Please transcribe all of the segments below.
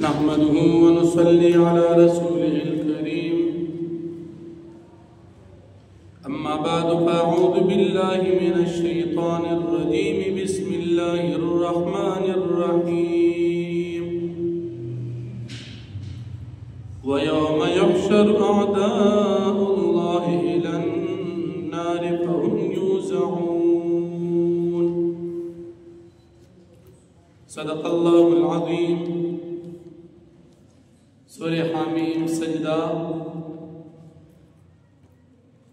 نحمده ونصلي على رسوله الكريم أما بعد فأعوذ بالله من الشيطان الرجيم بسم الله الرحمن الرحيم ويوم يحشر أعداء الله إلى النار فهم يوزعون صدق الله العظيم سورة حامیم سجدہ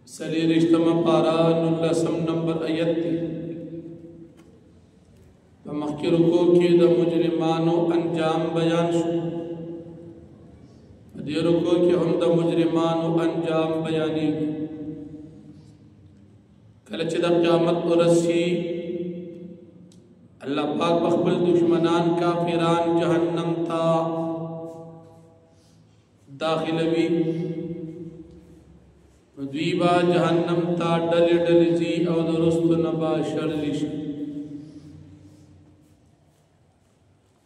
سلیرشتم پارا نلسم نمبر آیت تی فمخی رکو کی دا مجرمانو انجام بیان شو دی رکو کی ہم دا مجرمانو انجام بیانی گی کلچ دا قیامت ورسی اللہ پاک بخبل دشمنان کافران جہنم تا داخل بھی دویبا جہنم تا ڈل ڈل زی او درست نبا شرلش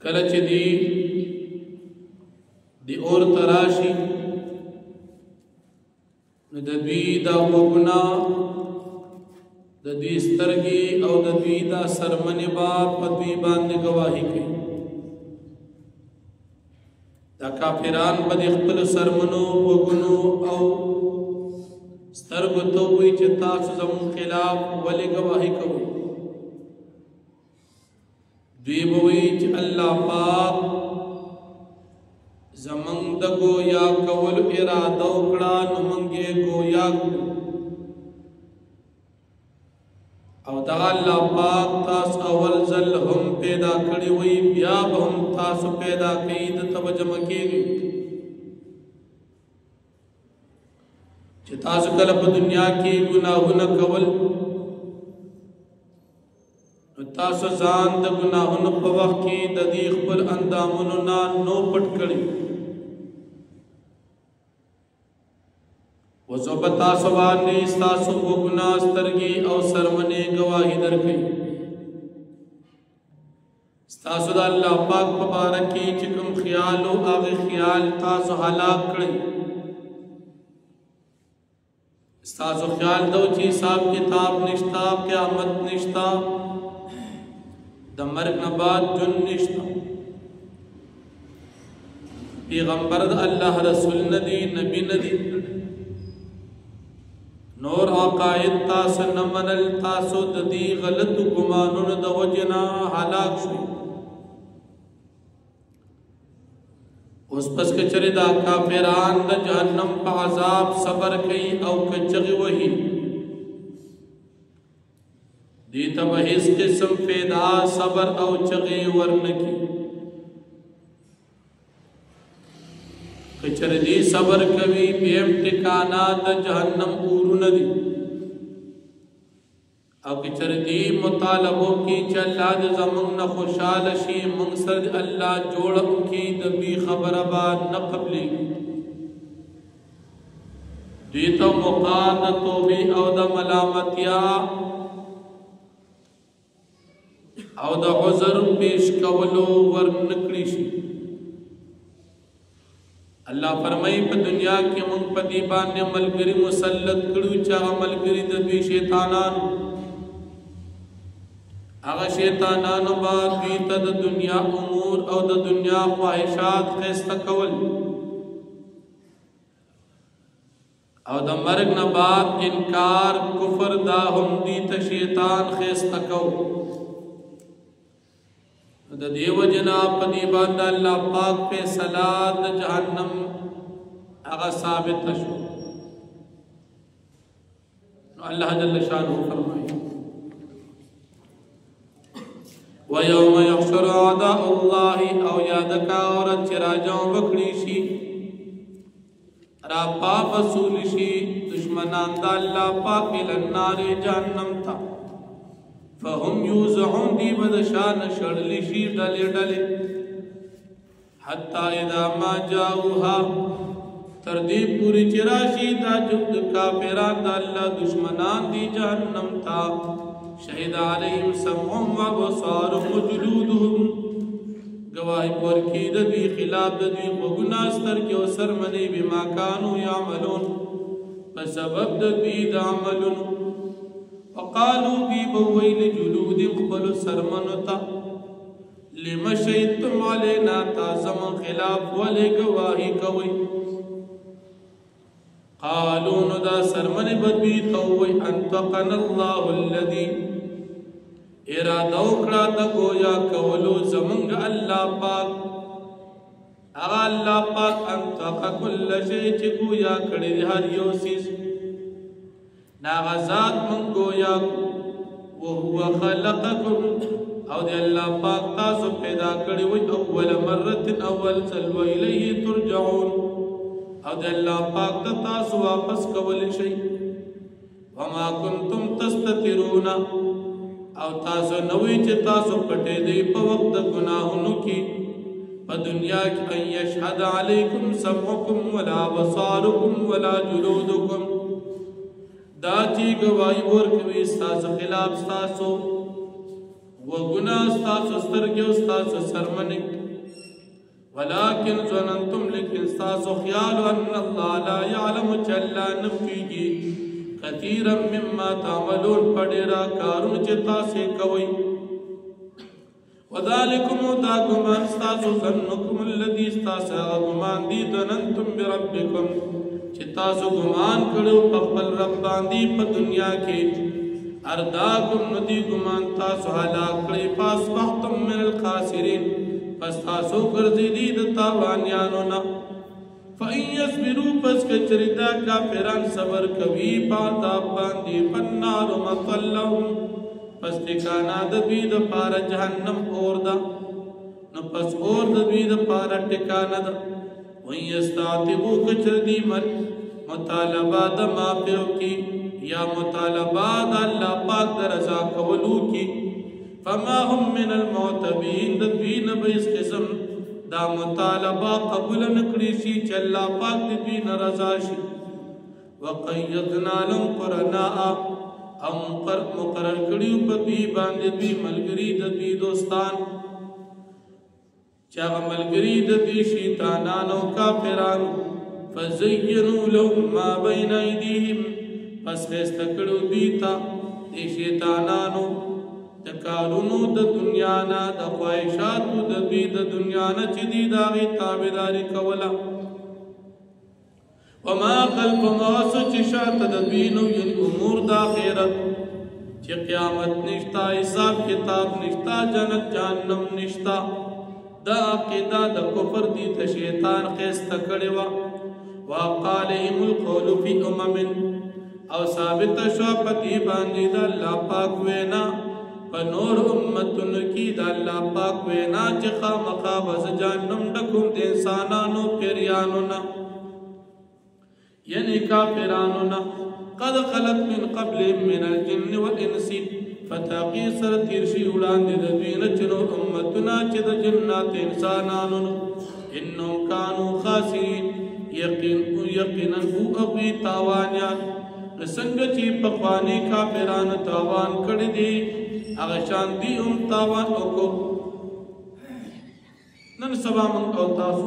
کلچ دی اور تراشی دوی دا وگنا دوی سترگی او دوی دا سرمن با پدوی باند گواہی کی دا کافران بد اخبر سرمنو وگنو او سترگو تووی چه تاسو زمون خلاف ولی گواہی کوئی دوی بوئی چه اللہ پاک زمن دا گویا کول ارادو کڑا نمانگے گویا او دا اللہ پاک تاس اول ذل ہم پیدا کری ہوئی بیاب ہم تاس پیدا کئی دا توجہ کی گئی چه تاس کلپ دنیا کی گناہن کول تاس زان دا گناہن پوخ کی دا دیخ پر اندامننا نو پٹ کری و زبتا سوانی استاسو و گناہ سترگی او سرمنے گواہی در گئی استاسو دا اللہ پاک مبارکی چکم خیالو آغی خیال تاسو حلاک کری استاسو خیال دو چی صاحب کتاب نشتا قیامت نشتا دا مرگ نباد جن نشتا پیغمبر دا اللہ رسول ندی نبی ندی نور عقائد تاس نمنل تاسو ددی غلط گمانون دا وجنا حلاک شوئی اس پس کچری دا کافران دا جہنم پا عذاب صبر کئی او کچگی وہی دیتا بحیث قسم فیدا صبر او چگی ورنکی کچر دی صبر کبھی بیم ٹکانا دا جہنم اورو ندی او کچر دی مطالبو کی چا اللہ دا زمان خوشحال شی منصر اللہ جوڑا کی دبی خبر آباد نقبلی دیتا مقاد توبی او دا ملامتیا او دا عذر پیش کولو ورنکلی شی اللہ فرمائی پا دنیا کی من پا دیبان نے ملگری مسلط کرو چاہا ملگری دوی شیطانان اگا شیطانان بعد بیتا دا دنیا امور او دا دنیا خواہشات خیستا کول او دا مرگ نباد انکار کفر دا ہم دیتا شیطان خیستا کول دا دیو جناب پدیبان دا اللہ پاک پہ صلاة دا جہنم اگا ثابت شو اللہ جل شانہ فرمائی وَيَوْمَ يَحْشُرُ أَعْدَاءُ اللَّهِ او یادکا عورت چراجوں بکڑیشی راپا فصولشی دشمنان دا اللہ پاک النار جہنم تا فهم یوزعون دی بدشان شڑلشی ڈلے ڈلے حتی اذا ما جاؤها تردیب پوری چراشی دا جبد کافران دا اللہ دشمنان دی جہنم تا شہد علیہم سمعهم و بصارهم و جلودهم گواہی ورکی د دوی خلاف د دوی غوږونه سترګې او سرمنې بما کانوا یعملون په سبب د دوی د عملونو وقالو دوی به ویل لجلود خپلو سرمنو ته لم شهدتم علینا تا زموږ خلاف ولې گواهي کوئ قالو نو دا سرمنې به دوی ته ووایي انطقنا الله الذي اراده وکړه د گویا کولو زمونږ الله پاک هغه الله پاک انطق کل شی چې گویا کړی دی هر یو څیز دا هغه ذات مونږ گویا وهو خلقکم او دی الله پاک تاسو پیدا کړی وي اول مرة اول ځل وإلیه ترجعون او دی الله پاک ته تاسو واپس کولی شئ وما کنتم تستترون او تاسو نوې چې تاسو پټې دی په وخت د ګناهونو کې په دنیا کې ان یشهد علیکم سمعکم ولا بصارکم ولا جلودکم دا چې گواہی ورکوي تاسو خلاف تاسو وګنا تاسو سترګې او تاسو سرمنې ولكن ظننتم لیکن تاسو خیال ان الله لا يعلم چلا نفيږي كثيرا مما تعملون پډیرا کارون چې تاسو کوي وذالکم دا ګمان تاسو ظنکم الذي تاسو ګمان دي ظننتم بربکم چې تاسو ګمان کړو په خپل رب باندې په دنیا کې ارداکم ندی ګمان تاسو هلاک کړی پاس وختم من الخاسرین پس تاسو ګرځېدي د تاوانیانو نه فَإِن يَصْبِرُوا پس کچریدا کافران صبر کوي پاتا باندې فَالنَّارُ مَثْوًى لَهُمْ پس ټکانا د دوی د پاره جهنم اور ده نو پس اور د دوی د پاره ټکانا ده وَإِن يَسْتَعْتِبُوا کچردي مطالبه د معافیو کی یا مطالبه د الله پاک د رضا کولو کی فما هم من المعتبین د دوی نه به اس قسم دا مطالبه قبول نکړي شي چې الله پاک دې ناراضه شي وقیدنا لهم قرناء او مقرر کړیو په دې باندې دې ملګری د دې دوستان چې هغه ملګری د دې شیطانانو کافرانو فزینوا لهم ما بین ایدیهم پس خستکړو دې تا دې شیطانانو د کارونو د دنیا نه د خواهشاتو د دوی د دنیا نه چې دي د هغې تابعداري کوله وما خلف مغسو چې شاته د دوی نو یعنې امور د آخرت چې قیامت نشتا حساب کتاب نشتا جنت جهنم نشتا دا عقیده د کفر دي ته شیطان خیسته کړې وه وقالهم القول فی او ثابت شوه په دې باندې د الله پاک وینا په نور امتونو کې د الله پاک وینا چې خامخا وز جهنم ډکوم د انسانانو پیریانو نه یعنی کافرانو نه قد خلت من قبل من الجن والانس فتاقی سره تیر شي وړاندې د دوی نه چې نور امتونه چې د جنات انسانانو نه انهم كانوا خاسرین یقینا هغوی تاوانیان څنګه چې پخواني کافرانو تاوان کړی دی هغه شان دي هم تاوان وکړو نن سبا موږ او تاسو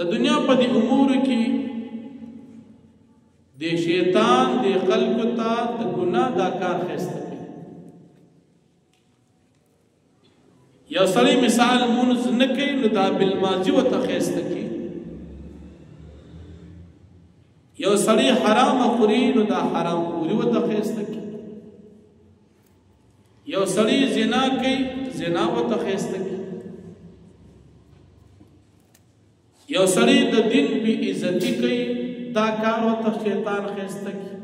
د دنیا په دې امور کې د شیطان د خلقو ته د ګناه دا کار خسته کوي یو سړی مثال مونږ نه کوي نو دا بالماضي وته خسته کوي یو سړی حرام خوري نو دا حرام خوري وته خسته کوي یو سړی زنا کوي زنا وته خسته کوي یو سړی د دین بی عزتی کوي دا کار وته شیطان خسته کوي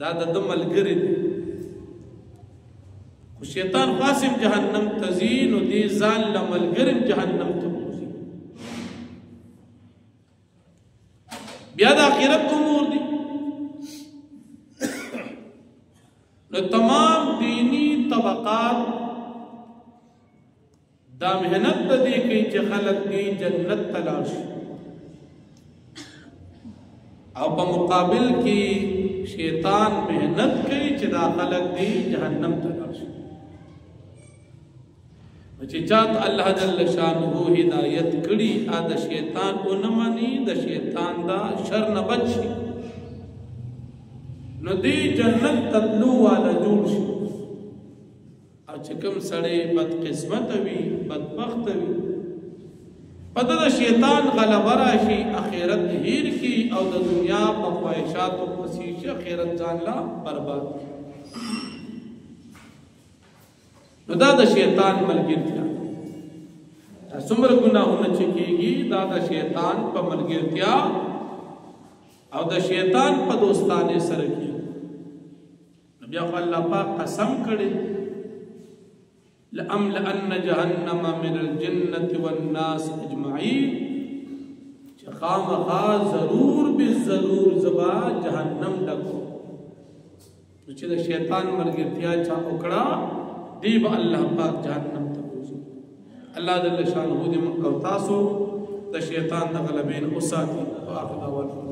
دا د ملګری دی خو شیطان قاسم جهنم تزین او دی ځان لملګرم جهنم ته بوزي بیا د آخرت امور دي نو تمام دینی طبقات دا محنت ته دی کوي چې خلق دی جنت تلاش او په مقابل کې شیطان محنت کوي چې دا خلق دی جهنم تلاش چې چاته الله جل شانه هدایت کړي ا د شیطان اونمني د شیطان دا شر نه بچي نو دی جنت تطلو والا جوړ شي او چې کوم سړی بد قسمت وي بدبخت وي پد د شیطان غلبه راشي اخرت هیر کی او د دنیا په خواهشاتو پسې شي اخرت ځان لا برباد نو دا د شیطان ملګرتیا څومره ګناهونه چې کېږي دا د شیطان په ملګرتیا او د شیطان په دوستانه سره کېږي بیا خو الله پاک قسم کړي لأملأن جهنم من الجنة والناس اجمعين چې خامخا ضرور بالضرور زبا جهنم ډکو چې د شیطان ملګرتیا چا وکړه دی به الله پاک جهنم ته بوزي الله جل شانه دې موږ او تاسو د شیطان د غلبې نه وساتي واخر دعوانا